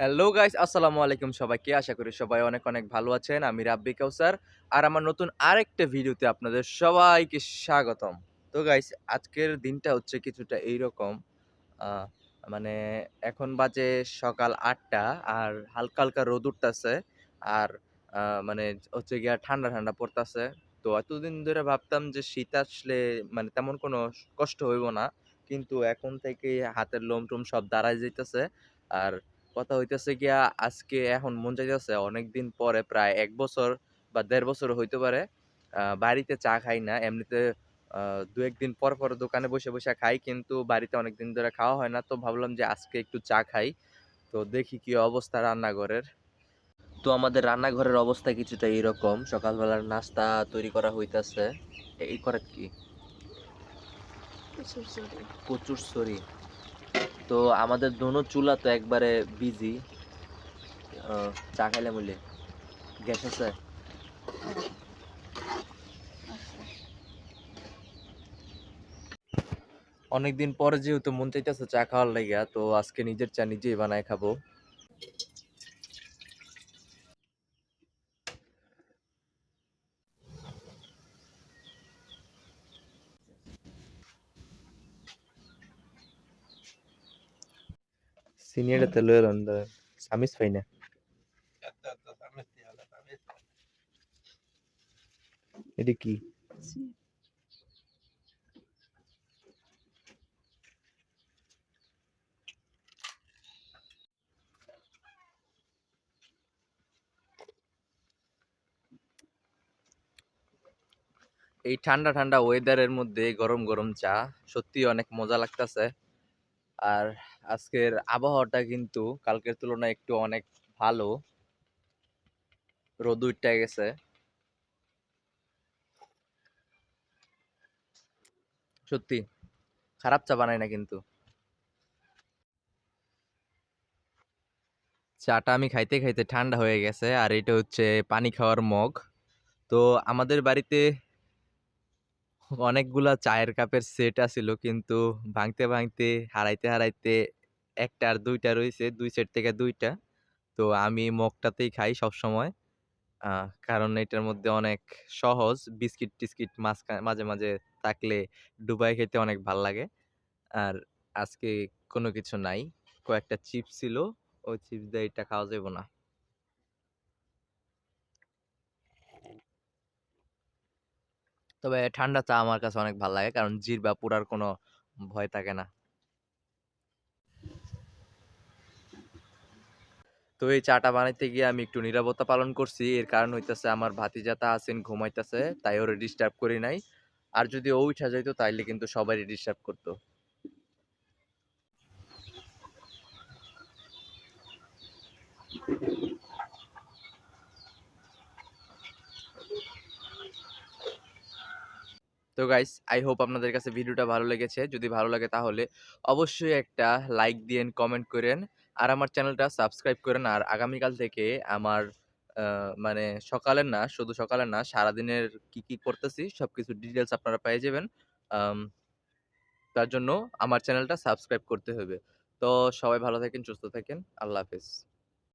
Hello guys, আসসালামু আলাইকুম সবাইকে। আশা করি সবাই অনেক অনেক ভালো আছেন। আমি রাব্বি কাউসার। আর আমার নতুন আরেকটা ভিডিওতে আপনাদের সবাইকে স্বাগতম। তো গাইস, আজকের দিনটা হচ্ছে কিছুটা এইরকম। আ মানে এখন বাজে সকাল ৮টা আর হালকা, হালকা রোদ উঠতাছে। আর মানে হচ্ছে গিয়া ঠান্ডা, ঠান্ডা পড়তাছে। তো এতদিন ধরে ভাবতাম যে শীত আসলে মানে তেমন কোনো কষ্ট হইব না। কিন্তু এখন থেকেই হাতের লোম-টোম সব দাঁড়ায় যাইতেছে। আর কথা হইতেছে গিয়া আজকে এখন মন চাইতেছে অনেকদিন পরে প্রায় ১ বছর বা ১.৫ বছরও হইতে পারে। বাড়িতে চা খাই না। এমনিতে ২-১ দিন পর, পর দোকানে বইসা, বইসা খাই। কিন্তু বাড়িতে অনেকদিন ধরে খাওয়া হয় না। তো ভাবলাম যে আজকে একটু চা খাই। তো দেখি কি অবস্থা রান্নাঘরের। তো আমাদের রান্নাঘরের অবস্থা কিছুটা এরকম। সকালবেলার নাস্তা তৈরি করা হইতাছে। এই করা কি? শ্বশুরবাড়ি। কচুরছড়ি। তো আমাদের দোনো চুলা তো একবারে বিজি। চা খাইলে বলে গ্যাস আছে? আচ্ছা। অনেকদিন পরে যেহেতু মন চাইতেছে চা খাওয়ার লাইগা, তো আজকে নিজের চা নিজেই বানায় খাবো। সিনিয়রটা লয়ে লন সামিস পাই না। এটা কি? জি। এই ঠান্ডা ঠান্ডা ওয়েদারের মধ্যে গরম গরম চা সত্যি অনেক মজা লাগতাছে। আর আজকের আবহাওয়াটা কিন্তু কালকের তুলনায় একটু অনেক ভালো। রোদ উইঠ্যা গেছে। সত্যি খারাপ চা বানায় না কিন্তু। চাটা আমি খাইতে খাইতে ঠান্ডা হয়ে গেছে। আর এটা হচ্ছে পানি খাওয়ার মগ। তো আমাদের বাড়িতে অনেকগুলা চায়ের কাপের সেট আছিল, কিন্তু ভাঙতে ভাঙতে হারাইতে হারাইতে একটা আর দুইটা রইছে, ২ সেট থেকে ২ টা। তো আমি মগটাতেই খাই সবসময়। কারণ এটার মধ্যে অনেক সহজ। বিস্কিট-টিস্কিট মাঝে, মাঝে থাকলে ডুবাই খেতে অনেক ভাল লাগে। আর আজকে কোনো কিছু নাই। কয়েকটা চিপস ছিল। ওই চিপস দিয়ে এটা খাওয়া যাইব না। তবে ঠান্ডা চা আমার কাছে অনেক ভাল লাগে। কারণ জিহ্বা পুড়ার কোনো ভয় থাকে না। তো এই চাটা বানাইতে গিয়ে আমি একটু নীরবতা পালন করছি। এর কারণ হইতেছে আমার ভাতিজা তাহসিন ঘুমাইতেছে, তাই ওরে ডিস্টার্ব করি নাই। আর যদি ও উঠা যাইতো তাইলে কিন্তু সবারই ডিস্টার্ব করতো। তো গাইস, আই হোপ আপনাদের কাছে ভিডিওটা ভালো লেগেছে। যদি ভালো লাগে তাহলে অবশ্যই একটা লাইক দিয়েন, কমেন্ট করেন। আর আমার চ্যানেলটা সাবস্ক্রাইব করেন। আর আগামীকাল থেকে আমার আ মানে সকালের না, শুধু সকালের না, সারাদিনের কি, কি করতেছি সবকিছু ডিটেইলস আপনারা পেয়ে যাবেন। আম তার জন্য আমার চ্যানেলটা সাবস্ক্রাইব করতে হবে। তো সবাই ভালো থাকেন, সুস্থ থাকেন। আল্লাহ হাফেজ।